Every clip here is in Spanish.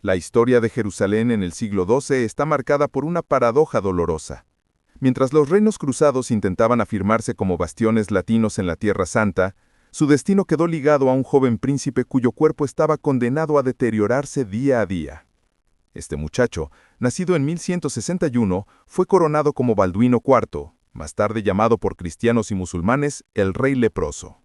La historia de Jerusalén en el siglo XII está marcada por una paradoja dolorosa. Mientras los reinos cruzados intentaban afirmarse como bastiones latinos en la Tierra Santa, su destino quedó ligado a un joven príncipe cuyo cuerpo estaba condenado a deteriorarse día a día. Este muchacho, nacido en 1161, fue coronado como Balduino IV, más tarde llamado por cristianos y musulmanes el Rey Leproso.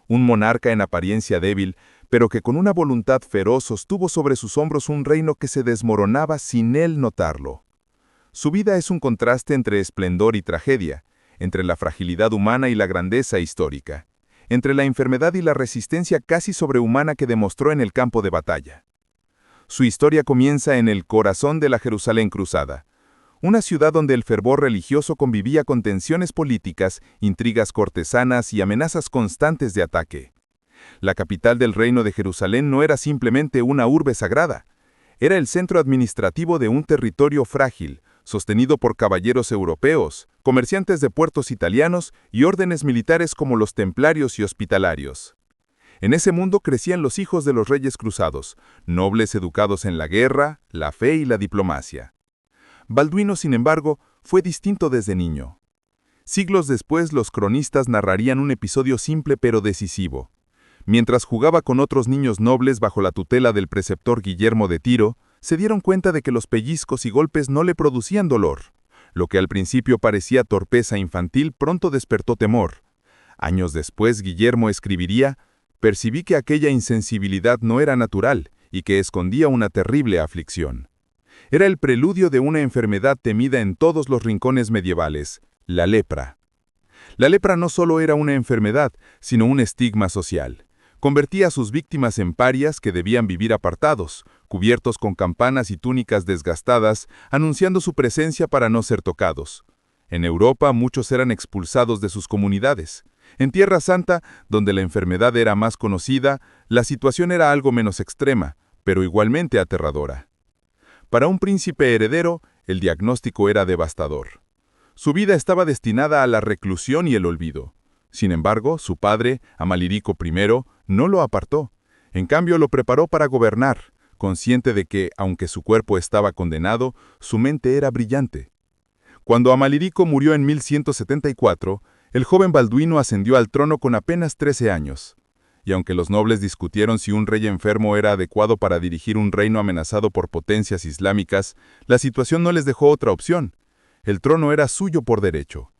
Un monarca en apariencia débil, pero que con una voluntad feroz sostuvo sobre sus hombros un reino que se desmoronaba sin él notarlo. Su vida es un contraste entre esplendor y tragedia, entre la fragilidad humana y la grandeza histórica, entre la enfermedad y la resistencia casi sobrehumana que demostró en el campo de batalla. Su historia comienza en el corazón de la Jerusalén cruzada, una ciudad donde el fervor religioso convivía con tensiones políticas, intrigas cortesanas y amenazas constantes de ataque. La capital del reino de Jerusalén no era simplemente una urbe sagrada, era el centro administrativo de un territorio frágil, sostenido por caballeros europeos, comerciantes de puertos italianos y órdenes militares como los templarios y hospitalarios. En ese mundo crecían los hijos de los reyes cruzados, nobles educados en la guerra, la fe y la diplomacia. Balduino, sin embargo, fue distinto desde niño. Siglos después, los cronistas narrarían un episodio simple pero decisivo. Mientras jugaba con otros niños nobles bajo la tutela del preceptor Guillermo de Tiro, se dieron cuenta de que los pellizcos y golpes no le producían dolor. Lo que al principio parecía torpeza infantil pronto despertó temor. Años después, Guillermo escribiría: «Percibí que aquella insensibilidad no era natural y que escondía una terrible aflicción». Era el preludio de una enfermedad temida en todos los rincones medievales, la lepra. La lepra no solo era una enfermedad, sino un estigma social. Convertía a sus víctimas en parias que debían vivir apartados, cubiertos con campanas y túnicas desgastadas, anunciando su presencia para no ser tocados. En Europa muchos eran expulsados de sus comunidades. En Tierra Santa, donde la enfermedad era más conocida, la situación era algo menos extrema, pero igualmente aterradora. Para un príncipe heredero, el diagnóstico era devastador. Su vida estaba destinada a la reclusión y el olvido. Sin embargo, su padre, Amalirico I, no lo apartó. En cambio, lo preparó para gobernar, consciente de que, aunque su cuerpo estaba condenado, su mente era brillante. Cuando Amalirico murió en 1174, el joven Balduino ascendió al trono con apenas 13 años. Y aunque los nobles discutieron si un rey enfermo era adecuado para dirigir un reino amenazado por potencias islámicas, la situación no les dejó otra opción. El trono era suyo por derecho.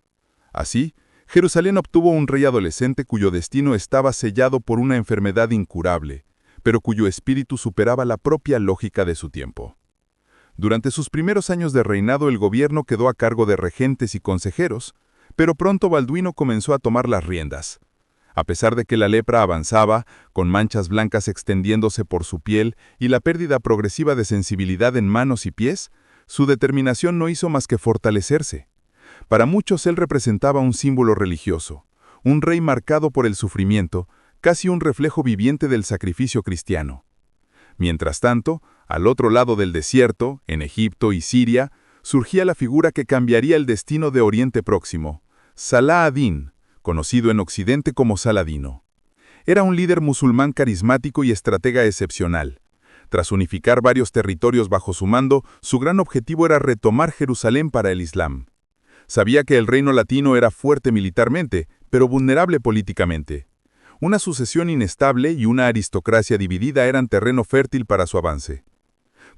Así, Jerusalén obtuvo un rey adolescente cuyo destino estaba sellado por una enfermedad incurable, pero cuyo espíritu superaba la propia lógica de su tiempo. Durante sus primeros años de reinado, el gobierno quedó a cargo de regentes y consejeros, pero pronto Balduino comenzó a tomar las riendas. A pesar de que la lepra avanzaba, con manchas blancas extendiéndose por su piel y la pérdida progresiva de sensibilidad en manos y pies, su determinación no hizo más que fortalecerse. Para muchos él representaba un símbolo religioso, un rey marcado por el sufrimiento, casi un reflejo viviente del sacrificio cristiano. Mientras tanto, al otro lado del desierto, en Egipto y Siria, surgía la figura que cambiaría el destino de Oriente Próximo, Salah ad-Din, conocido en Occidente como Saladino. Era un líder musulmán carismático y estratega excepcional. Tras unificar varios territorios bajo su mando, su gran objetivo era retomar Jerusalén para el Islam. Sabía que el reino latino era fuerte militarmente, pero vulnerable políticamente. Una sucesión inestable y una aristocracia dividida eran terreno fértil para su avance.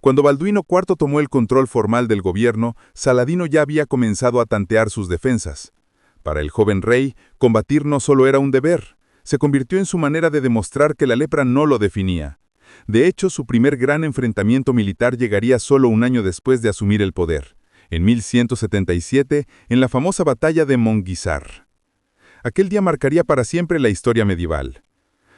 Cuando Balduino IV tomó el control formal del gobierno, Saladino ya había comenzado a tantear sus defensas. Para el joven rey, combatir no solo era un deber, se convirtió en su manera de demostrar que la lepra no lo definía. De hecho, su primer gran enfrentamiento militar llegaría solo un año después de asumir el poder, en 1177, en la famosa batalla de Monguizar. Aquel día marcaría para siempre la historia medieval.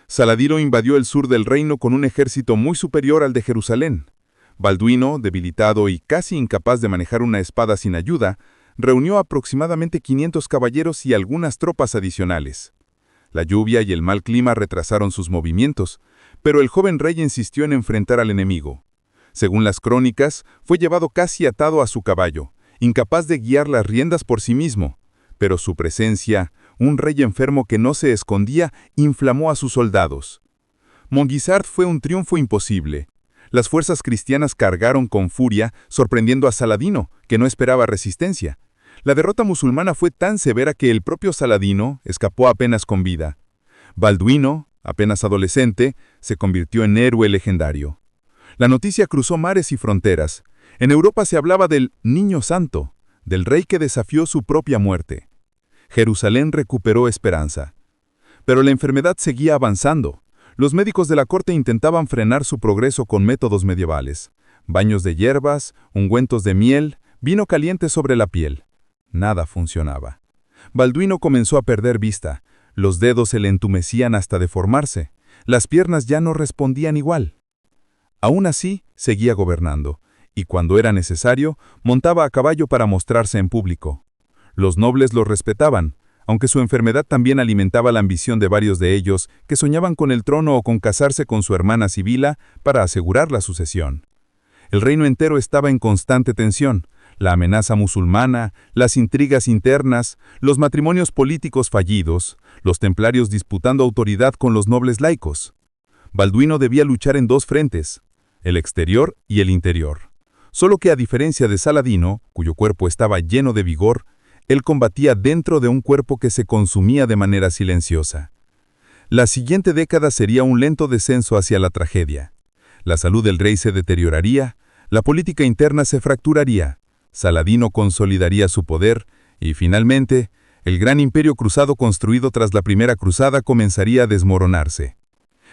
Saladino invadió el sur del reino con un ejército muy superior al de Jerusalén. Balduino, debilitado y casi incapaz de manejar una espada sin ayuda, reunió aproximadamente 500 caballeros y algunas tropas adicionales. La lluvia y el mal clima retrasaron sus movimientos, pero el joven rey insistió en enfrentar al enemigo. Según las crónicas, fue llevado casi atado a su caballo, incapaz de guiar las riendas por sí mismo, pero su presencia, un rey enfermo que no se escondía, inflamó a sus soldados. Monguizard fue un triunfo imposible. Las fuerzas cristianas cargaron con furia, sorprendiendo a Saladino, que no esperaba resistencia. La derrota musulmana fue tan severa que el propio Saladino escapó apenas con vida. Balduino, apenas adolescente, se convirtió en héroe legendario. La noticia cruzó mares y fronteras. En Europa se hablaba del Niño Santo, del rey que desafió su propia muerte. Jerusalén recuperó esperanza. Pero la enfermedad seguía avanzando. Los médicos de la corte intentaban frenar su progreso con métodos medievales. Baños de hierbas, ungüentos de miel, vino caliente sobre la piel. Nada funcionaba. Balduino comenzó a perder vista. Los dedos se le entumecían hasta deformarse. Las piernas ya no respondían igual. Aún así, seguía gobernando, y cuando era necesario, montaba a caballo para mostrarse en público. Los nobles lo respetaban, aunque su enfermedad también alimentaba la ambición de varios de ellos que soñaban con el trono o con casarse con su hermana Sibila para asegurar la sucesión. El reino entero estaba en constante tensión. La amenaza musulmana, las intrigas internas, los matrimonios políticos fallidos, los templarios disputando autoridad con los nobles laicos. Balduino debía luchar en dos frentes, el exterior y el interior. Solo que a diferencia de Saladino, cuyo cuerpo estaba lleno de vigor, él combatía dentro de un cuerpo que se consumía de manera silenciosa. La siguiente década sería un lento descenso hacia la tragedia. La salud del rey se deterioraría, la política interna se fracturaría, Saladino consolidaría su poder y, finalmente, el gran imperio cruzado construido tras la primera cruzada comenzaría a desmoronarse.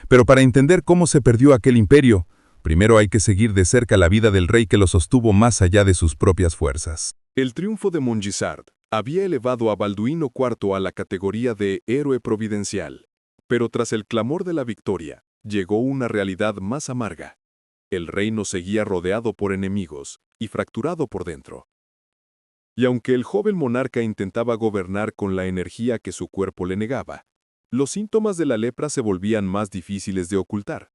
Pero para entender cómo se perdió aquel imperio, primero hay que seguir de cerca la vida del rey que lo sostuvo más allá de sus propias fuerzas. El triunfo de Montgisard había elevado a Balduino IV a la categoría de héroe providencial, pero tras el clamor de la victoria, llegó una realidad más amarga. El reino seguía rodeado por enemigos y fracturado por dentro. Y aunque el joven monarca intentaba gobernar con la energía que su cuerpo le negaba, los síntomas de la lepra se volvían más difíciles de ocultar.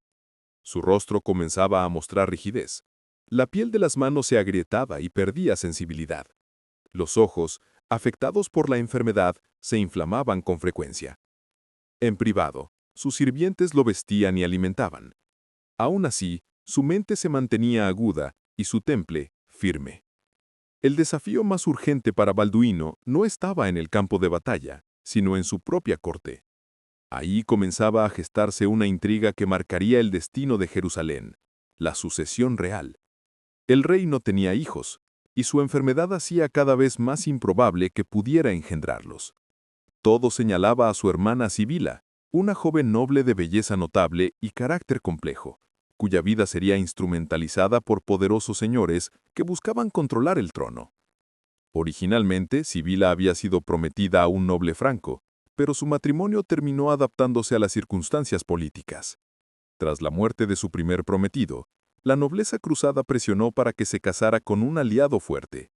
Su rostro comenzaba a mostrar rigidez. La piel de las manos se agrietaba y perdía sensibilidad. Los ojos, afectados por la enfermedad, se inflamaban con frecuencia. En privado, sus sirvientes lo vestían y alimentaban. Aún así, su mente se mantenía aguda y su temple firme. El desafío más urgente para Balduino no estaba en el campo de batalla, sino en su propia corte. Ahí comenzaba a gestarse una intriga que marcaría el destino de Jerusalén, la sucesión real. El rey no tenía hijos, y su enfermedad hacía cada vez más improbable que pudiera engendrarlos. Todo señalaba a su hermana Sibila, una joven noble de belleza notable y carácter complejo, cuya vida sería instrumentalizada por poderosos señores que buscaban controlar el trono. Originalmente, Sibila había sido prometida a un noble franco, pero su matrimonio terminó adaptándose a las circunstancias políticas. Tras la muerte de su primer prometido, la nobleza cruzada presionó para que se casara con un aliado fuerte.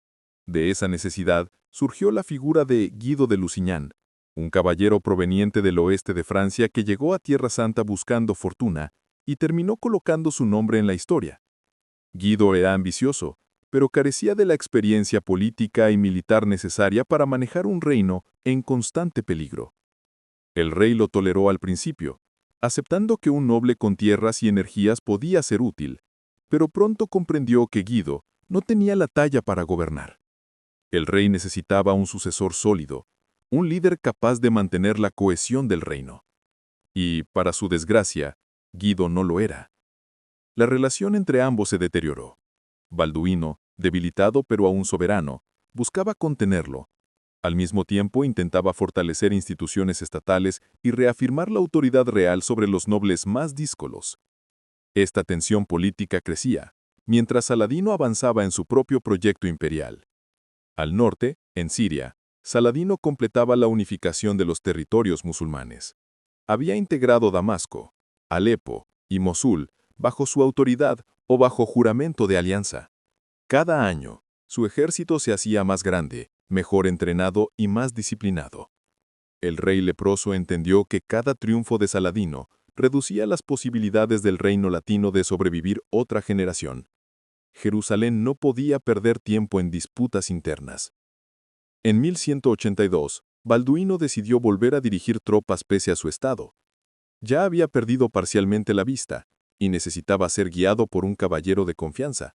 De esa necesidad surgió la figura de Guido de Lusignan, un caballero proveniente del oeste de Francia que llegó a Tierra Santa buscando fortuna y terminó colocando su nombre en la historia. Guido era ambicioso, pero carecía de la experiencia política y militar necesaria para manejar un reino en constante peligro. El rey lo toleró al principio, aceptando que un noble con tierras y energías podía ser útil, pero pronto comprendió que Guido no tenía la talla para gobernar. El rey necesitaba un sucesor sólido, un líder capaz de mantener la cohesión del reino. Y, para su desgracia, Guido no lo era. La relación entre ambos se deterioró. Balduino, debilitado pero aún soberano, buscaba contenerlo. Al mismo tiempo intentaba fortalecer instituciones estatales y reafirmar la autoridad real sobre los nobles más díscolos. Esta tensión política crecía, mientras Saladino avanzaba en su propio proyecto imperial. Al norte, en Siria, Saladino completaba la unificación de los territorios musulmanes. Había integrado Damasco, Alepo y Mosul bajo su autoridad o bajo juramento de alianza. Cada año, su ejército se hacía más grande, mejor entrenado y más disciplinado. El rey leproso entendió que cada triunfo de Saladino reducía las posibilidades del reino latino de sobrevivir otra generación. Jerusalén no podía perder tiempo en disputas internas. En 1182, Balduino decidió volver a dirigir tropas pese a su estado. Ya había perdido parcialmente la vista, y necesitaba ser guiado por un caballero de confianza.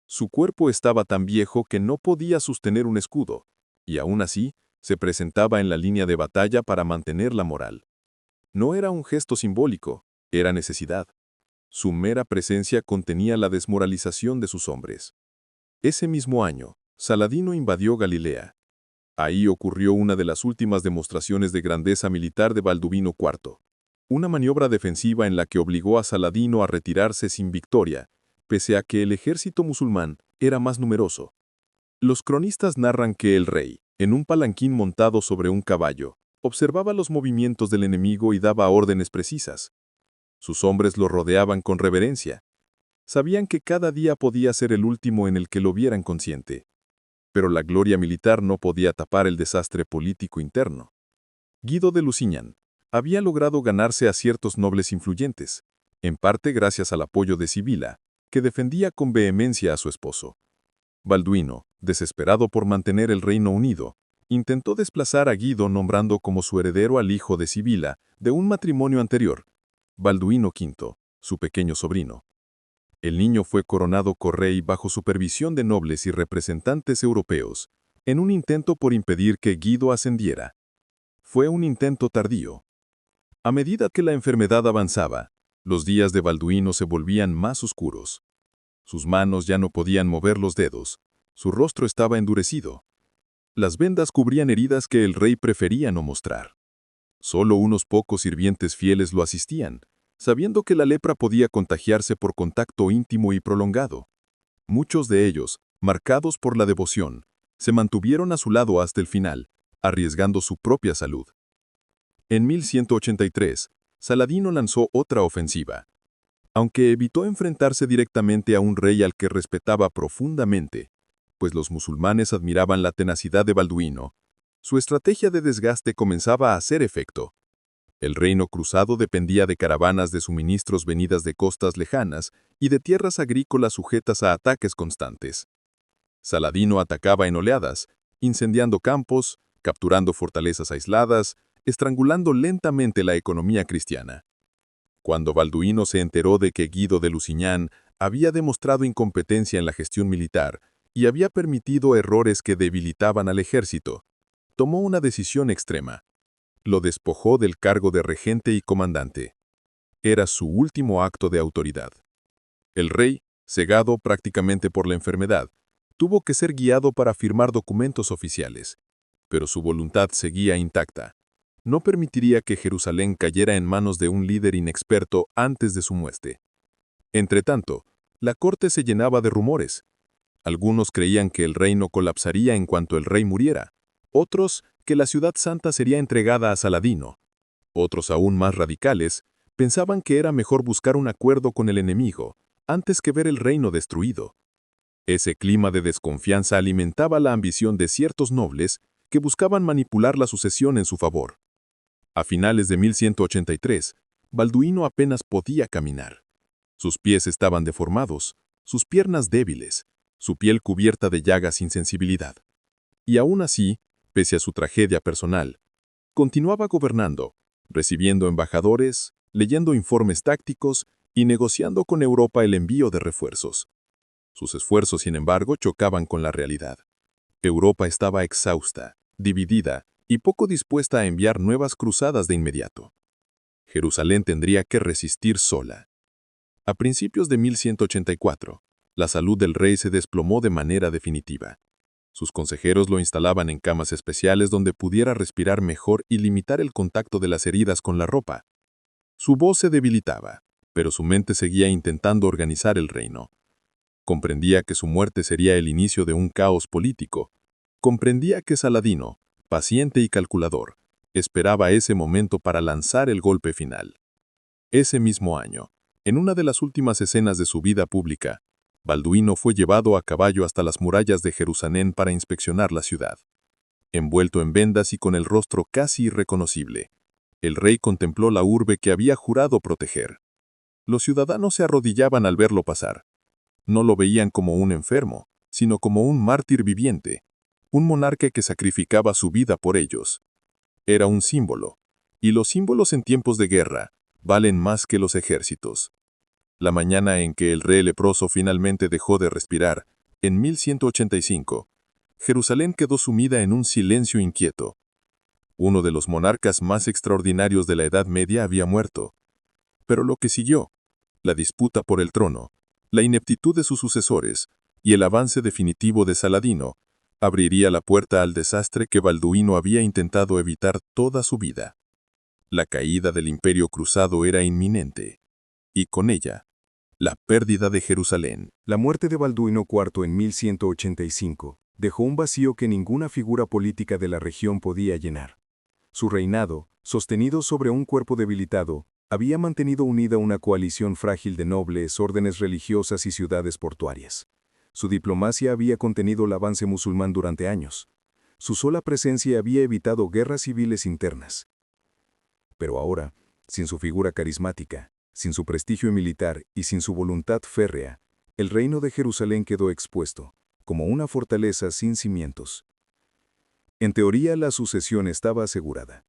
Su cuerpo estaba tan viejo que no podía sostener un escudo, y aún así se presentaba en la línea de batalla para mantener la moral. No era un gesto simbólico, era necesidad. Su mera presencia contenía la desmoralización de sus hombres. Ese mismo año, Saladino invadió Galilea. Ahí ocurrió una de las últimas demostraciones de grandeza militar de Balduino IV. Una maniobra defensiva en la que obligó a Saladino a retirarse sin victoria, pese a que el ejército musulmán era más numeroso. Los cronistas narran que el rey, en un palanquín montado sobre un caballo, observaba los movimientos del enemigo y daba órdenes precisas. Sus hombres lo rodeaban con reverencia. Sabían que cada día podía ser el último en el que lo vieran consciente. Pero la gloria militar no podía tapar el desastre político interno. Guido de Lusignan había logrado ganarse a ciertos nobles influyentes, en parte gracias al apoyo de Sibila, que defendía con vehemencia a su esposo. Balduino, desesperado por mantener el reino unido, intentó desplazar a Guido nombrando como su heredero al hijo de Sibila de un matrimonio anterior, Balduino V, su pequeño sobrino. El niño fue coronado correy bajo supervisión de nobles y representantes europeos, en un intento por impedir que Guido ascendiera. Fue un intento tardío. A medida que la enfermedad avanzaba, los días de Balduino se volvían más oscuros. Sus manos ya no podían mover los dedos, su rostro estaba endurecido. Las vendas cubrían heridas que el rey prefería no mostrar. Solo unos pocos sirvientes fieles lo asistían, sabiendo que la lepra podía contagiarse por contacto íntimo y prolongado. Muchos de ellos, marcados por la devoción, se mantuvieron a su lado hasta el final, arriesgando su propia salud. En 1183, Saladino lanzó otra ofensiva. Aunque evitó enfrentarse directamente a un rey al que respetaba profundamente, pues los musulmanes admiraban la tenacidad de Balduino, su estrategia de desgaste comenzaba a hacer efecto. El reino cruzado dependía de caravanas de suministros venidas de costas lejanas y de tierras agrícolas sujetas a ataques constantes. Saladino atacaba en oleadas, incendiando campos, capturando fortalezas aisladas, estrangulando lentamente la economía cristiana. Cuando Balduino se enteró de que Guido de Lusignan había demostrado incompetencia en la gestión militar y había permitido errores que debilitaban al ejército, tomó una decisión extrema. Lo despojó del cargo de regente y comandante. Era su último acto de autoridad. El rey, cegado prácticamente por la enfermedad, tuvo que ser guiado para firmar documentos oficiales, pero su voluntad seguía intacta. No permitiría que Jerusalén cayera en manos de un líder inexperto antes de su muerte. Entretanto, la corte se llenaba de rumores. Algunos creían que el reino colapsaría en cuanto el rey muriera, otros que la ciudad santa sería entregada a Saladino. Otros aún más radicales pensaban que era mejor buscar un acuerdo con el enemigo antes que ver el reino destruido. Ese clima de desconfianza alimentaba la ambición de ciertos nobles que buscaban manipular la sucesión en su favor. A finales de 1183, Balduino apenas podía caminar. Sus pies estaban deformados, sus piernas débiles, su piel cubierta de llagas sin sensibilidad. Y aún así, pese a su tragedia personal, continuaba gobernando, recibiendo embajadores, leyendo informes tácticos y negociando con Europa el envío de refuerzos. Sus esfuerzos, sin embargo, chocaban con la realidad. Europa estaba exhausta, dividida y poco dispuesta a enviar nuevas cruzadas de inmediato. Jerusalén tendría que resistir sola. A principios de 1184, la salud del rey se desplomó de manera definitiva. Sus consejeros lo instalaban en camas especiales donde pudiera respirar mejor y limitar el contacto de las heridas con la ropa. Su voz se debilitaba, pero su mente seguía intentando organizar el reino. Comprendía que su muerte sería el inicio de un caos político. Comprendía que Saladino, paciente y calculador, esperaba ese momento para lanzar el golpe final. Ese mismo año, en una de las últimas escenas de su vida pública, Balduino fue llevado a caballo hasta las murallas de Jerusalén para inspeccionar la ciudad. Envuelto en vendas y con el rostro casi irreconocible, el rey contempló la urbe que había jurado proteger. Los ciudadanos se arrodillaban al verlo pasar. No lo veían como un enfermo, sino como un mártir viviente, un monarca que sacrificaba su vida por ellos. Era un símbolo, y los símbolos en tiempos de guerra valen más que los ejércitos. La mañana en que el rey leproso finalmente dejó de respirar, en 1185, Jerusalén quedó sumida en un silencio inquieto. Uno de los monarcas más extraordinarios de la Edad Media había muerto. Pero lo que siguió, la disputa por el trono, la ineptitud de sus sucesores y el avance definitivo de Saladino, abriría la puerta al desastre que Balduino había intentado evitar toda su vida. La caída del Imperio Cruzado era inminente, y con ella, la pérdida de Jerusalén. La muerte de Balduino IV en 1185 dejó un vacío que ninguna figura política de la región podía llenar. Su reinado, sostenido sobre un cuerpo debilitado, había mantenido unida una coalición frágil de nobles, órdenes religiosas y ciudades portuarias. Su diplomacia había contenido el avance musulmán durante años. Su sola presencia había evitado guerras civiles internas. Pero ahora, sin su figura carismática, sin su prestigio militar y sin su voluntad férrea, el reino de Jerusalén quedó expuesto, como una fortaleza sin cimientos. En teoría, la sucesión estaba asegurada.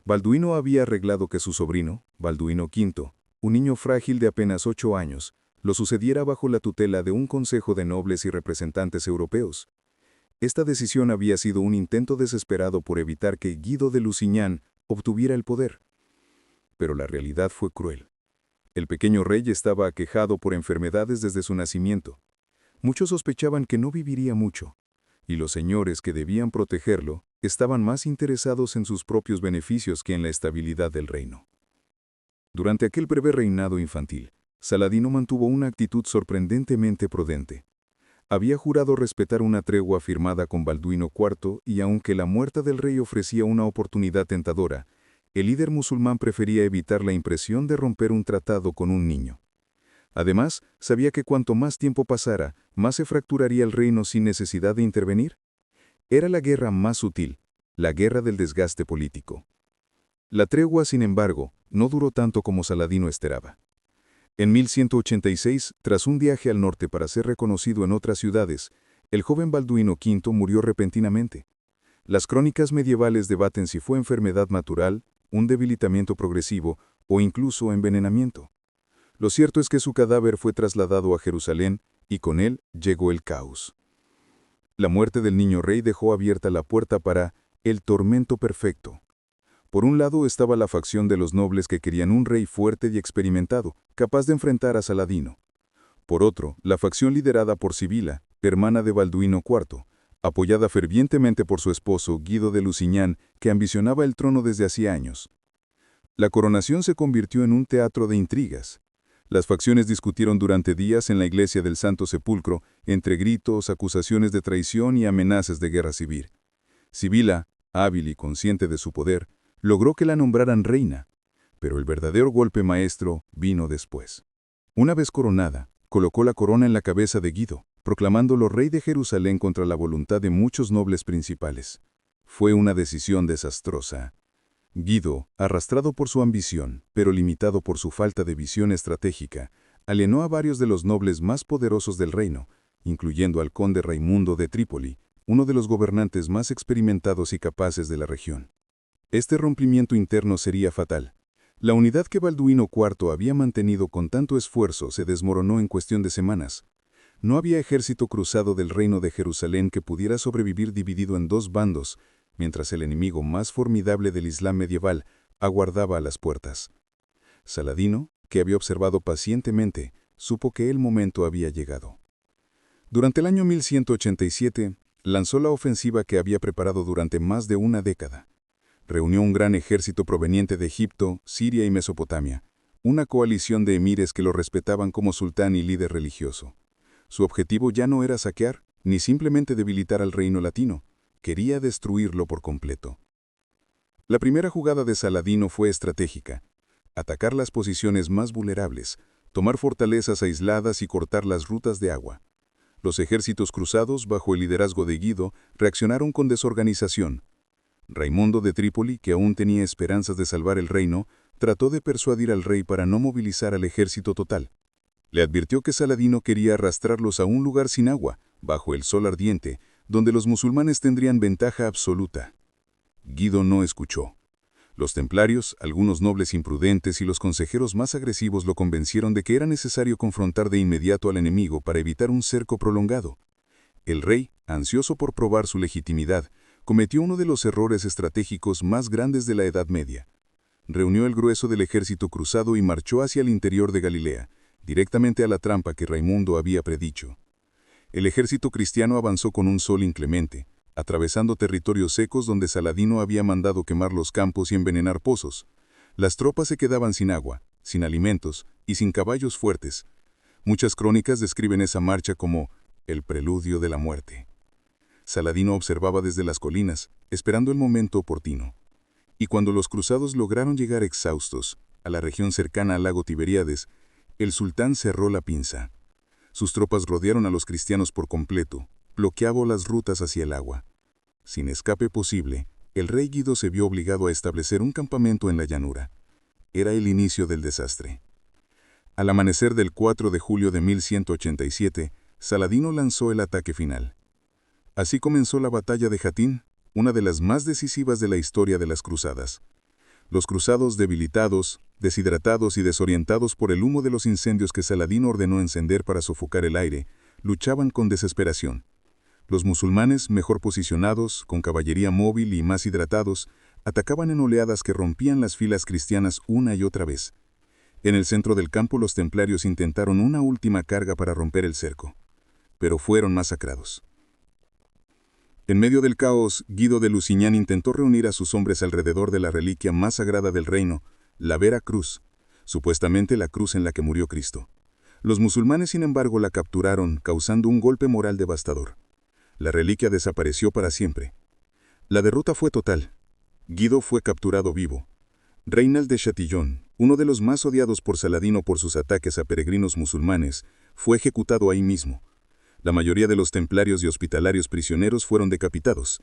Balduino había arreglado que su sobrino, Balduino V, un niño frágil de apenas 8 años, lo sucediera bajo la tutela de un consejo de nobles y representantes europeos. Esta decisión había sido un intento desesperado por evitar que Guido de Lusignan obtuviera el poder. Pero la realidad fue cruel. El pequeño rey estaba aquejado por enfermedades desde su nacimiento. Muchos sospechaban que no viviría mucho, y los señores que debían protegerlo estaban más interesados en sus propios beneficios que en la estabilidad del reino. Durante aquel breve reinado infantil, Saladino mantuvo una actitud sorprendentemente prudente. Había jurado respetar una tregua firmada con Balduino IV y aunque la muerte del rey ofrecía una oportunidad tentadora, el líder musulmán prefería evitar la impresión de romper un tratado con un niño. Además, sabía que cuanto más tiempo pasara, más se fracturaría el reino sin necesidad de intervenir. Era la guerra más sutil, la guerra del desgaste político. La tregua, sin embargo, no duró tanto como Saladino esperaba. En 1186, tras un viaje al norte para ser reconocido en otras ciudades, el joven Balduino V murió repentinamente. Las crónicas medievales debaten si fue enfermedad natural, un debilitamiento progresivo o incluso envenenamiento. Lo cierto es que su cadáver fue trasladado a Jerusalén y con él llegó el caos. La muerte del niño rey dejó abierta la puerta para el tormento perfecto. Por un lado estaba la facción de los nobles que querían un rey fuerte y experimentado, capaz de enfrentar a Saladino. Por otro, la facción liderada por Sibila, hermana de Balduino IV, apoyada fervientemente por su esposo Guido de Lusignan, que ambicionaba el trono desde hacía años. La coronación se convirtió en un teatro de intrigas. Las facciones discutieron durante días en la iglesia del Santo Sepulcro, entre gritos, acusaciones de traición y amenazas de guerra civil. Sibila, hábil y consciente de su poder, logró que la nombraran reina, pero el verdadero golpe maestro vino después. Una vez coronada, colocó la corona en la cabeza de Guido, proclamándolo rey de Jerusalén contra la voluntad de muchos nobles principales. Fue una decisión desastrosa. Guido, arrastrado por su ambición, pero limitado por su falta de visión estratégica, alienó a varios de los nobles más poderosos del reino, incluyendo al conde Raimundo de Trípoli, uno de los gobernantes más experimentados y capaces de la región. Este rompimiento interno sería fatal. La unidad que Balduino IV había mantenido con tanto esfuerzo se desmoronó en cuestión de semanas. No había ejército cruzado del reino de Jerusalén que pudiera sobrevivir dividido en dos bandos, mientras el enemigo más formidable del Islam medieval aguardaba a las puertas. Saladino, que había observado pacientemente, supo que el momento había llegado. Durante el año 1187, lanzó la ofensiva que había preparado durante más de una década. Reunió un gran ejército proveniente de Egipto, Siria y Mesopotamia, una coalición de emires que lo respetaban como sultán y líder religioso. Su objetivo ya no era saquear, ni simplemente debilitar al reino latino, quería destruirlo por completo. La primera jugada de Saladino fue estratégica: atacar las posiciones más vulnerables, tomar fortalezas aisladas y cortar las rutas de agua. Los ejércitos cruzados, bajo el liderazgo de Guido, reaccionaron con desorganización. Raimundo de Trípoli, que aún tenía esperanzas de salvar el reino, trató de persuadir al rey para no movilizar al ejército total. Le advirtió que Saladino quería arrastrarlos a un lugar sin agua, bajo el sol ardiente, donde los musulmanes tendrían ventaja absoluta. Guido no escuchó. Los templarios, algunos nobles imprudentes y los consejeros más agresivos lo convencieron de que era necesario confrontar de inmediato al enemigo para evitar un cerco prolongado. El rey, ansioso por probar su legitimidad, cometió uno de los errores estratégicos más grandes de la Edad Media. Reunió el grueso del ejército cruzado y marchó hacia el interior de Galilea, directamente a la trampa que Raimundo había predicho. El ejército cristiano avanzó con un sol inclemente, atravesando territorios secos donde Saladino había mandado quemar los campos y envenenar pozos. Las tropas se quedaban sin agua, sin alimentos y sin caballos fuertes. Muchas crónicas describen esa marcha como el preludio de la muerte. Saladino observaba desde las colinas, esperando el momento oportuno. Y cuando los cruzados lograron llegar exhaustos a la región cercana al lago Tiberíades, el sultán cerró la pinza. Sus tropas rodearon a los cristianos por completo, bloqueando las rutas hacia el agua. Sin escape posible, el rey Guido se vio obligado a establecer un campamento en la llanura. Era el inicio del desastre. Al amanecer del 4 de julio de 1187, Saladino lanzó el ataque final. Así comenzó la batalla de Jatín, una de las más decisivas de la historia de las cruzadas. Los cruzados debilitados, deshidratados y desorientados por el humo de los incendios que Saladino ordenó encender para sofocar el aire, luchaban con desesperación. Los musulmanes, mejor posicionados, con caballería móvil y más hidratados, atacaban en oleadas que rompían las filas cristianas una y otra vez. En el centro del campo los templarios intentaron una última carga para romper el cerco, pero fueron masacrados. En medio del caos, Guido de Lusignan intentó reunir a sus hombres alrededor de la reliquia más sagrada del reino, la Vera Cruz, supuestamente la cruz en la que murió Cristo. Los musulmanes, sin embargo, la capturaron, causando un golpe moral devastador. La reliquia desapareció para siempre. La derrota fue total. Guido fue capturado vivo. Reynald de Chatillon, uno de los más odiados por Saladino por sus ataques a peregrinos musulmanes, fue ejecutado ahí mismo. La mayoría de los templarios y hospitalarios prisioneros fueron decapitados.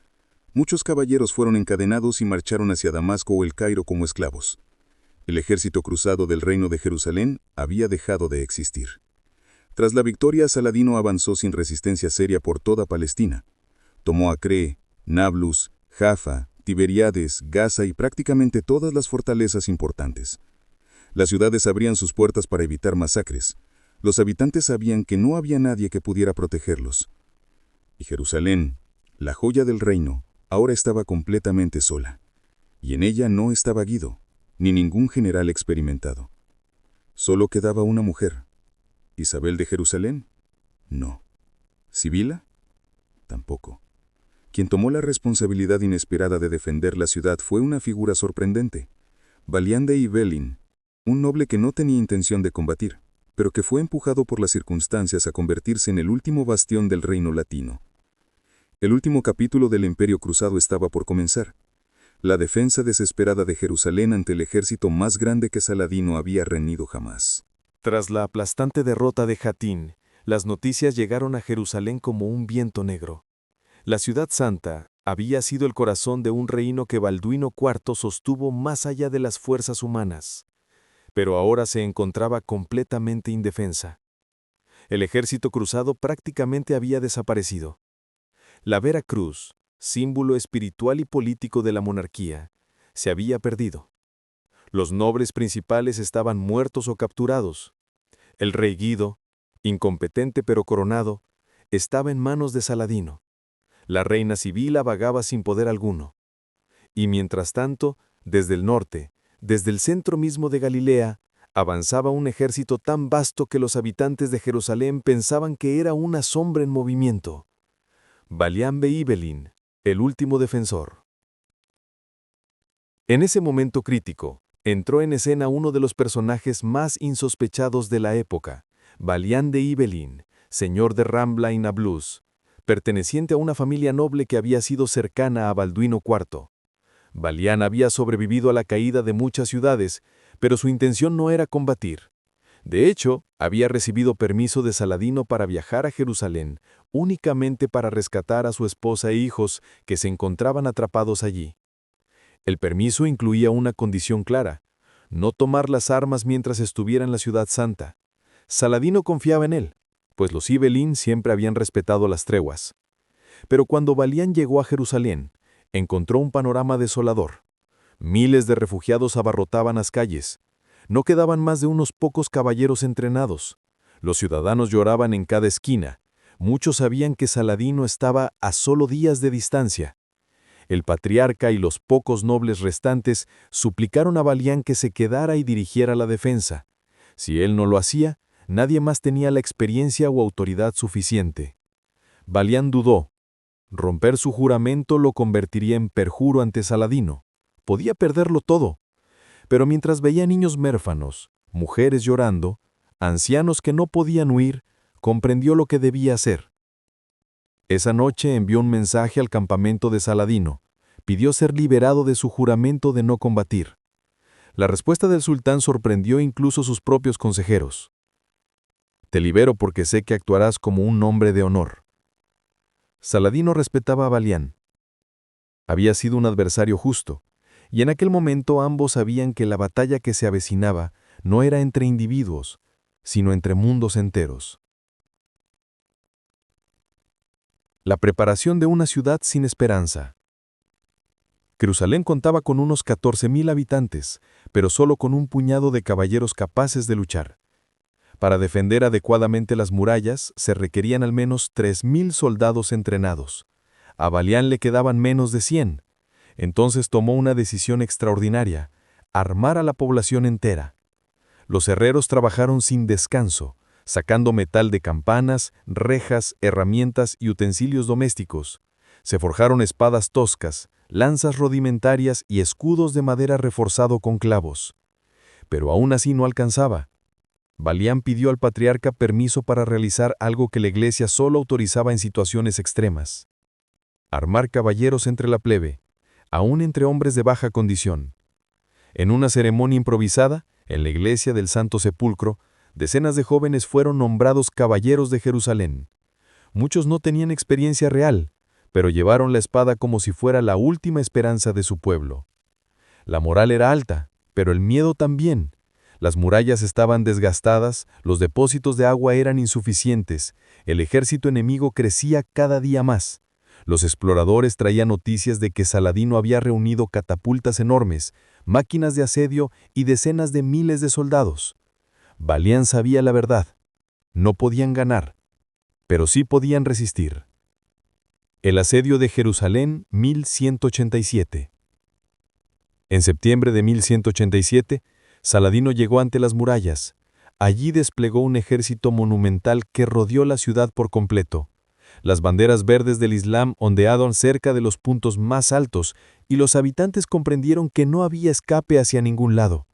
Muchos caballeros fueron encadenados y marcharon hacia Damasco o el Cairo como esclavos. El ejército cruzado del reino de Jerusalén había dejado de existir. Tras la victoria, Saladino avanzó sin resistencia seria por toda Palestina. Tomó Acre, Nablus, Jaffa, Tiberíades, Gaza y prácticamente todas las fortalezas importantes. Las ciudades abrían sus puertas para evitar masacres. Los habitantes sabían que no había nadie que pudiera protegerlos. Y Jerusalén, la joya del reino, ahora estaba completamente sola. Y en ella no estaba Guido, ni ningún general experimentado. Solo quedaba una mujer. ¿Isabel de Jerusalén? No. ¿Sibila? Tampoco. Quien tomó la responsabilidad inesperada de defender la ciudad fue una figura sorprendente. Balián de Ibelin, un noble que no tenía intención de combatir, pero que fue empujado por las circunstancias a convertirse en el último bastión del reino latino. El último capítulo del Imperio Cruzado estaba por comenzar. La defensa desesperada de Jerusalén ante el ejército más grande que Saladino había reunido jamás. Tras la aplastante derrota de Jatín, las noticias llegaron a Jerusalén como un viento negro. La ciudad santa había sido el corazón de un reino que Balduino IV sostuvo más allá de las fuerzas humanas, pero ahora se encontraba completamente indefensa. El ejército cruzado prácticamente había desaparecido. La Vera Cruz, símbolo espiritual y político de la monarquía, se había perdido. Los nobles principales estaban muertos o capturados. El rey Guido, incompetente pero coronado, estaba en manos de Saladino. La reina Sibila vagaba sin poder alguno. Y mientras tanto, desde el norte, desde el centro mismo de Galilea, avanzaba un ejército tan vasto que los habitantes de Jerusalén pensaban que era una sombra en movimiento. Balián de Ibelin, el último defensor. En ese momento crítico, entró en escena uno de los personajes más insospechados de la época, Balián de Ibelin, señor de Rambla y Nablus, perteneciente a una familia noble que había sido cercana a Balduino IV. Balián había sobrevivido a la caída de muchas ciudades, pero su intención no era combatir. De hecho, había recibido permiso de Saladino para viajar a Jerusalén, únicamente para rescatar a su esposa e hijos que se encontraban atrapados allí. El permiso incluía una condición clara: no tomar las armas mientras estuviera en la ciudad santa. Saladino confiaba en él, pues los Ibelín siempre habían respetado las treguas. Pero cuando Balián llegó a Jerusalén, encontró un panorama desolador. Miles de refugiados abarrotaban las calles. No quedaban más de unos pocos caballeros entrenados. Los ciudadanos lloraban en cada esquina. Muchos sabían que Saladino estaba a solo días de distancia. El patriarca y los pocos nobles restantes suplicaron a Balián que se quedara y dirigiera la defensa. Si él no lo hacía, nadie más tenía la experiencia o autoridad suficiente. Balián dudó. Romper su juramento lo convertiría en perjuro ante Saladino. Podía perderlo todo. Pero mientras veía niños huérfanos, mujeres llorando, ancianos que no podían huir, comprendió lo que debía hacer. Esa noche envió un mensaje al campamento de Saladino. Pidió ser liberado de su juramento de no combatir. La respuesta del sultán sorprendió incluso a sus propios consejeros. «Te libero porque sé que actuarás como un hombre de honor». Saladino respetaba a Balián. Había sido un adversario justo, y en aquel momento ambos sabían que la batalla que se avecinaba no era entre individuos, sino entre mundos enteros. La preparación de una ciudad sin esperanza. Jerusalén contaba con unos 14.000 habitantes, pero solo con un puñado de caballeros capaces de luchar. Para defender adecuadamente las murallas se requerían al menos 3.000 soldados entrenados. A Balián le quedaban menos de 100. Entonces tomó una decisión extraordinaria: armar a la población entera. Los herreros trabajaron sin descanso, sacando metal de campanas, rejas, herramientas y utensilios domésticos. Se forjaron espadas toscas, lanzas rudimentarias y escudos de madera reforzado con clavos. Pero aún así no alcanzaba. Balián pidió al patriarca permiso para realizar algo que la iglesia solo autorizaba en situaciones extremas: armar caballeros entre la plebe, aún entre hombres de baja condición. En una ceremonia improvisada, en la iglesia del Santo Sepulcro, decenas de jóvenes fueron nombrados caballeros de Jerusalén. Muchos no tenían experiencia real, pero llevaron la espada como si fuera la última esperanza de su pueblo. La moral era alta, pero el miedo también. Las murallas estaban desgastadas, los depósitos de agua eran insuficientes, el ejército enemigo crecía cada día más. Los exploradores traían noticias de que Saladino había reunido catapultas enormes, máquinas de asedio y decenas de miles de soldados. Balián sabía la verdad. No podían ganar, pero sí podían resistir. El asedio de Jerusalén, 1187. En septiembre de 1187, Saladino llegó ante las murallas. Allí desplegó un ejército monumental que rodeó la ciudad por completo. Las banderas verdes del Islam ondeaban cerca de los puntos más altos y los habitantes comprendieron que no había escape hacia ningún lado.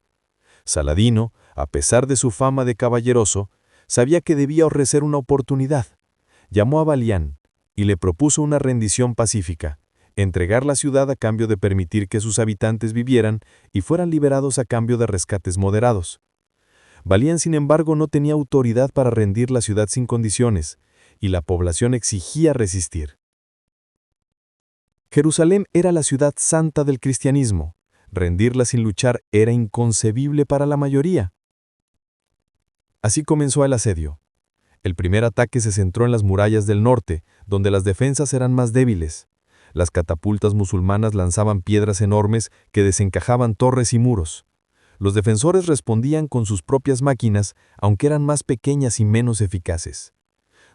Saladino, a pesar de su fama de caballeroso, sabía que debía ofrecer una oportunidad. Llamó a Balián y le propuso una rendición pacífica: entregar la ciudad a cambio de permitir que sus habitantes vivieran y fueran liberados a cambio de rescates moderados. Balián, sin embargo, no tenía autoridad para rendir la ciudad sin condiciones, y la población exigía resistir. Jerusalén era la ciudad santa del cristianismo. Rendirla sin luchar era inconcebible para la mayoría. Así comenzó el asedio. El primer ataque se centró en las murallas del norte, donde las defensas eran más débiles. Las catapultas musulmanas lanzaban piedras enormes que desencajaban torres y muros. Los defensores respondían con sus propias máquinas, aunque eran más pequeñas y menos eficaces.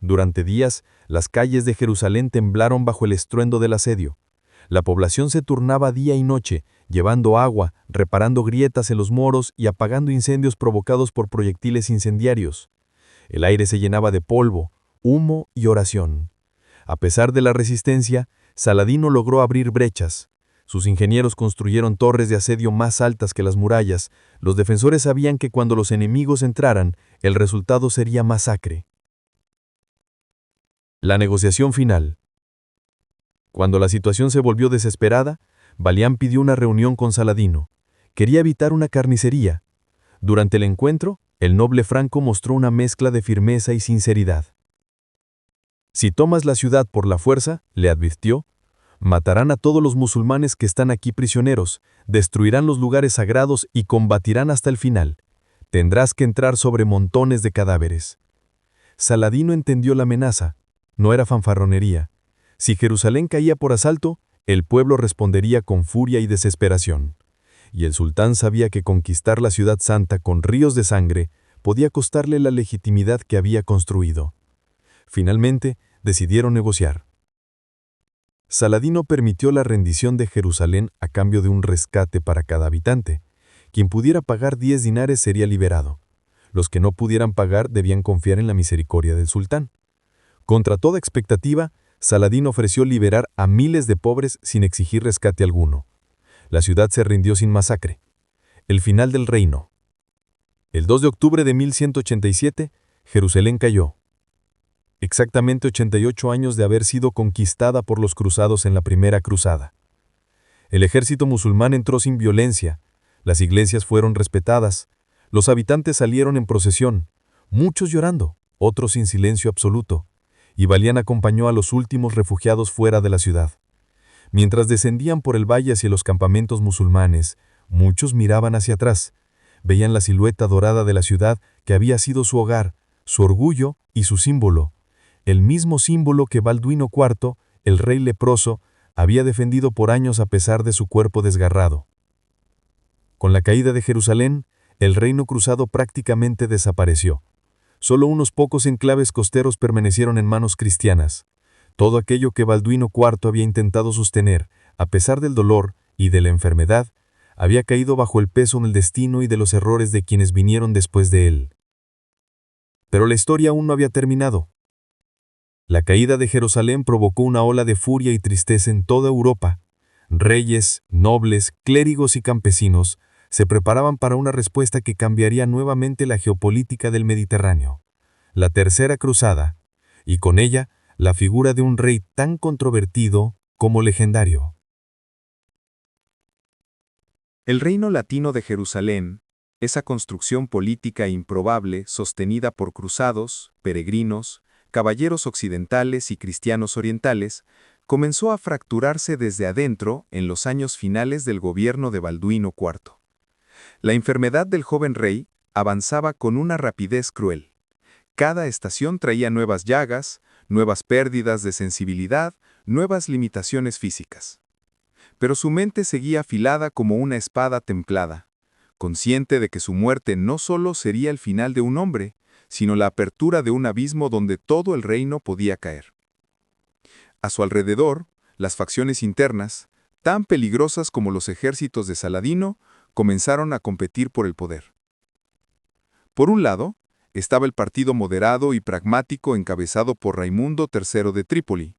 Durante días, las calles de Jerusalén temblaron bajo el estruendo del asedio. La población se turnaba día y noche, llevando agua, reparando grietas en los muros y apagando incendios provocados por proyectiles incendiarios. El aire se llenaba de polvo, humo y oración. A pesar de la resistencia, Saladino logró abrir brechas. Sus ingenieros construyeron torres de asedio más altas que las murallas. Los defensores sabían que cuando los enemigos entraran, el resultado sería masacre. La negociación final. Cuando la situación se volvió desesperada, Balián pidió una reunión con Saladino. Quería evitar una carnicería. Durante el encuentro, el noble franco mostró una mezcla de firmeza y sinceridad. «Si tomas la ciudad por la fuerza», le advirtió, «matarán a todos los musulmanes que están aquí prisioneros, destruirán los lugares sagrados y combatirán hasta el final. Tendrás que entrar sobre montones de cadáveres». Saladino entendió la amenaza. No era fanfarronería. Si Jerusalén caía por asalto, el pueblo respondería con furia y desesperación. y el sultán sabía que conquistar la ciudad santa con ríos de sangre podía costarle la legitimidad que había construido. Finalmente, decidieron negociar. Saladino permitió la rendición de Jerusalén a cambio de un rescate para cada habitante. Quien pudiera pagar 10 dinares sería liberado. Los que no pudieran pagar debían confiar en la misericordia del sultán. Contra toda expectativa, Saladín ofreció liberar a miles de pobres sin exigir rescate alguno. La ciudad se rindió sin masacre. El final del reino. El 2 de octubre de 1187, Jerusalén cayó. Exactamente 88 años de haber sido conquistada por los cruzados en la primera cruzada. El ejército musulmán entró sin violencia, las iglesias fueron respetadas, los habitantes salieron en procesión, muchos llorando, otros en silencio absoluto, y Balián acompañó a los últimos refugiados fuera de la ciudad. Mientras descendían por el valle hacia los campamentos musulmanes, muchos miraban hacia atrás, veían la silueta dorada de la ciudad que había sido su hogar, su orgullo y su símbolo, el mismo símbolo que Balduino IV, el rey leproso, había defendido por años a pesar de su cuerpo desgarrado. Con la caída de Jerusalén, el reino cruzado prácticamente desapareció. Solo unos pocos enclaves costeros permanecieron en manos cristianas. Todo aquello que Balduino IV había intentado sostener, a pesar del dolor y de la enfermedad, había caído bajo el peso del destino y de los errores de quienes vinieron después de él. Pero la historia aún no había terminado. La caída de Jerusalén provocó una ola de furia y tristeza en toda Europa. Reyes, nobles, clérigos y campesinos se preparaban para una respuesta que cambiaría nuevamente la geopolítica del Mediterráneo. La Tercera Cruzada, y con ella la figura de un rey tan controvertido como legendario. El reino latino de Jerusalén, esa construcción política improbable sostenida por cruzados, peregrinos, caballeros occidentales y cristianos orientales, comenzó a fracturarse desde adentro en los años finales del gobierno de Balduino IV. La enfermedad del joven rey avanzaba con una rapidez cruel. Cada estación traía nuevas llagas, nuevas pérdidas de sensibilidad, nuevas limitaciones físicas. Pero su mente seguía afilada como una espada templada, consciente de que su muerte no solo sería el final de un hombre, sino la apertura de un abismo donde todo el reino podía caer. A su alrededor, las facciones internas, tan peligrosas como los ejércitos de Saladino, comenzaron a competir por el poder. Por un lado, estaba el partido moderado y pragmático encabezado por Raimundo III de Trípoli,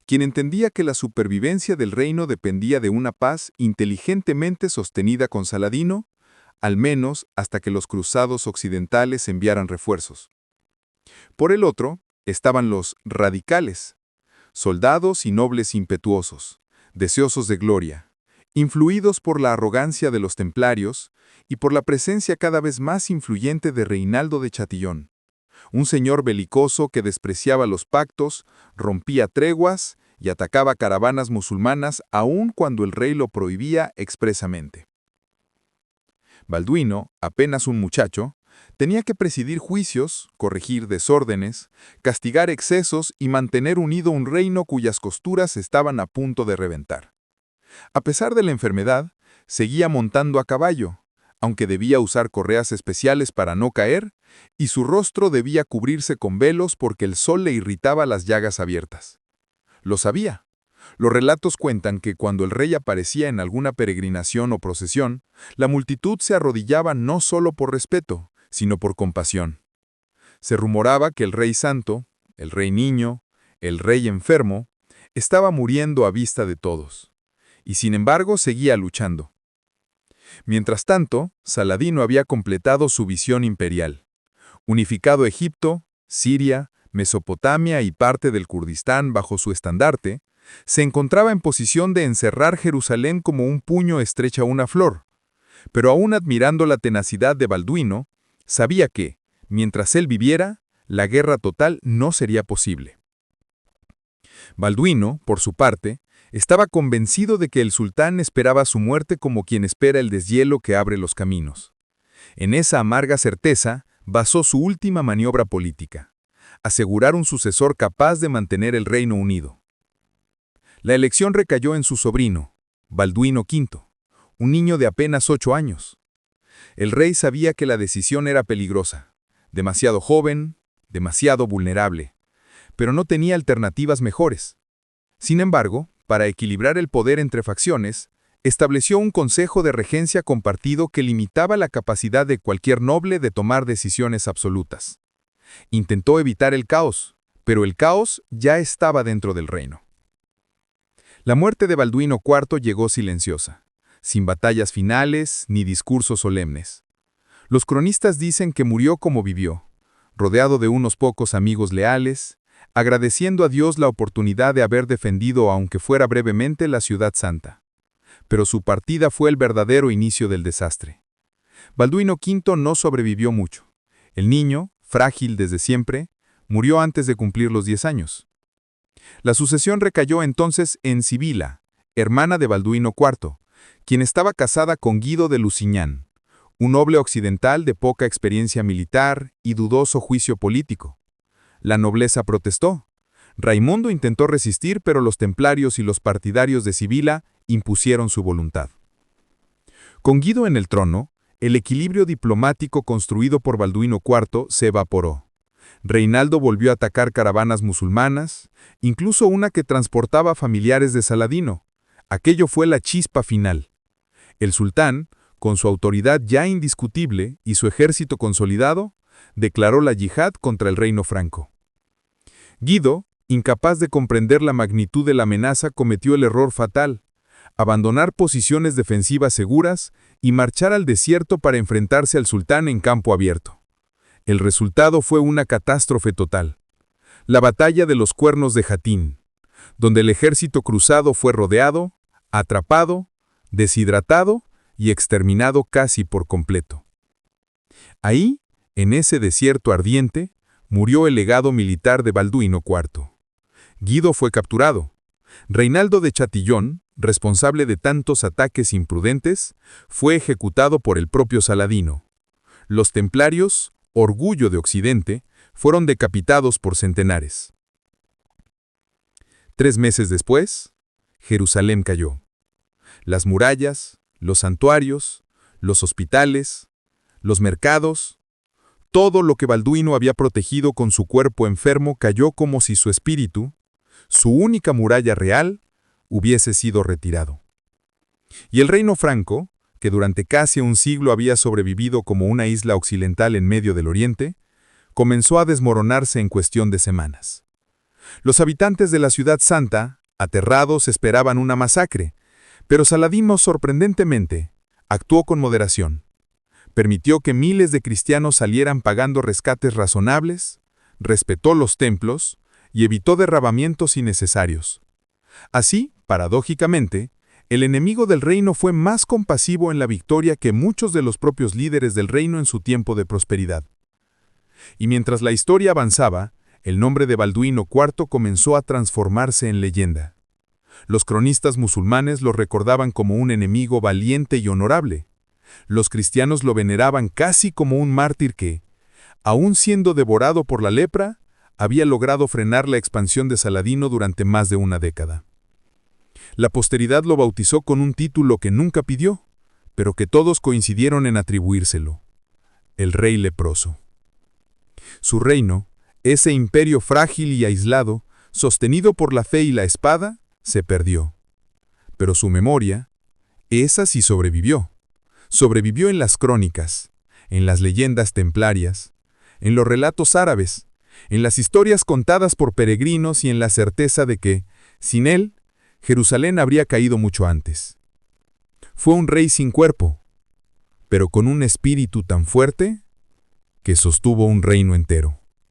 quien entendía que la supervivencia del reino dependía de una paz inteligentemente sostenida con Saladino, al menos hasta que los cruzados occidentales enviaran refuerzos. Por el otro, estaban los radicales, soldados y nobles impetuosos, deseosos de gloria, influidos por la arrogancia de los templarios y por la presencia cada vez más influyente de Reinaldo de Chatillon, un señor belicoso que despreciaba los pactos, rompía treguas y atacaba caravanas musulmanas aun cuando el rey lo prohibía expresamente. Balduino, apenas un muchacho, tenía que presidir juicios, corregir desórdenes, castigar excesos y mantener unido un reino cuyas costuras estaban a punto de reventar. A pesar de la enfermedad, seguía montando a caballo, aunque debía usar correas especiales para no caer, y su rostro debía cubrirse con velos porque el sol le irritaba las llagas abiertas. Lo sabía. Los relatos cuentan que cuando el rey aparecía en alguna peregrinación o procesión, la multitud se arrodillaba no solo por respeto, sino por compasión. Se rumoraba que el rey santo, el rey niño, el rey enfermo, estaba muriendo a vista de todos, y sin embargo seguía luchando. Mientras tanto, Saladino había completado su visión imperial. Unificado Egipto, Siria, Mesopotamia y parte del Kurdistán bajo su estandarte, se encontraba en posición de encerrar Jerusalén como un puño estrecha una flor. Pero aún admirando la tenacidad de Balduino, sabía que, mientras él viviera, la guerra total no sería posible. Balduino, por su parte, estaba convencido de que el sultán esperaba su muerte como quien espera el deshielo que abre los caminos. En esa amarga certeza basó su última maniobra política: asegurar un sucesor capaz de mantener el reino unido. La elección recayó en su sobrino, Balduino V, un niño de apenas 8 años. El rey sabía que la decisión era peligrosa, demasiado joven, demasiado vulnerable, pero no tenía alternativas mejores. Sin embargo, para equilibrar el poder entre facciones, estableció un consejo de regencia compartido que limitaba la capacidad de cualquier noble de tomar decisiones absolutas. Intentó evitar el caos, pero el caos ya estaba dentro del reino. La muerte de Balduino IV llegó silenciosa, sin batallas finales ni discursos solemnes. Los cronistas dicen que murió como vivió, rodeado de unos pocos amigos leales, agradeciendo a Dios la oportunidad de haber defendido, aunque fuera brevemente, la ciudad santa. Pero su partida fue el verdadero inicio del desastre. Balduino V no sobrevivió mucho. El niño, frágil desde siempre, murió antes de cumplir los 10 años. La sucesión recayó entonces en Sibila, hermana de Balduino IV, quien estaba casada con Guido de Lusignan, un noble occidental de poca experiencia militar y dudoso juicio político. La nobleza protestó. Raimundo intentó resistir, pero los templarios y los partidarios de Sibila impusieron su voluntad. Con Guido en el trono, el equilibrio diplomático construido por Balduino IV se evaporó. Reinaldo volvió a atacar caravanas musulmanas, incluso una que transportaba familiares de Saladino. Aquello fue la chispa final. El sultán, con su autoridad ya indiscutible y su ejército consolidado, declaró la yihad contra el reino franco. Guido, incapaz de comprender la magnitud de la amenaza, cometió el error fatal: abandonar posiciones defensivas seguras y marchar al desierto para enfrentarse al sultán en campo abierto. El resultado fue una catástrofe total. La batalla de los Cuernos de Jatín, donde el ejército cruzado fue rodeado, atrapado, deshidratado y exterminado casi por completo. Ahí, en ese desierto ardiente, murió el legado militar de Balduino IV. Guido fue capturado. Reinaldo de Chatillon, responsable de tantos ataques imprudentes, fue ejecutado por el propio Saladino. Los templarios, orgullo de Occidente, fueron decapitados por centenares. 3 meses después, Jerusalén cayó. Las murallas, los santuarios, los hospitales, los mercados, todo lo que Balduino había protegido con su cuerpo enfermo cayó como si su espíritu, su única muralla real, hubiese sido retirado. Y el reino franco, que durante casi un siglo había sobrevivido como una isla occidental en medio del Oriente, comenzó a desmoronarse en cuestión de semanas. Los habitantes de la ciudad santa, aterrados, esperaban una masacre, pero Saladino, sorprendentemente, actuó con moderación. Permitió que miles de cristianos salieran pagando rescates razonables, respetó los templos y evitó derramamientos innecesarios. Así, paradójicamente, el enemigo del reino fue más compasivo en la victoria que muchos de los propios líderes del reino en su tiempo de prosperidad. Y mientras la historia avanzaba, el nombre de Balduino IV comenzó a transformarse en leyenda. Los cronistas musulmanes lo recordaban como un enemigo valiente y honorable. Los cristianos lo veneraban casi como un mártir que, aun siendo devorado por la lepra, había logrado frenar la expansión de Saladino durante más de una década. La posteridad lo bautizó con un título que nunca pidió, pero que todos coincidieron en atribuírselo: el rey leproso. Su reino, ese imperio frágil y aislado, sostenido por la fe y la espada, se perdió. Pero su memoria, esa sí sobrevivió. Sobrevivió en las crónicas, en las leyendas templarias, en los relatos árabes, en las historias contadas por peregrinos y en la certeza de que, sin él, Jerusalén habría caído mucho antes. Fue un rey sin cuerpo, pero con un espíritu tan fuerte que sostuvo un reino entero.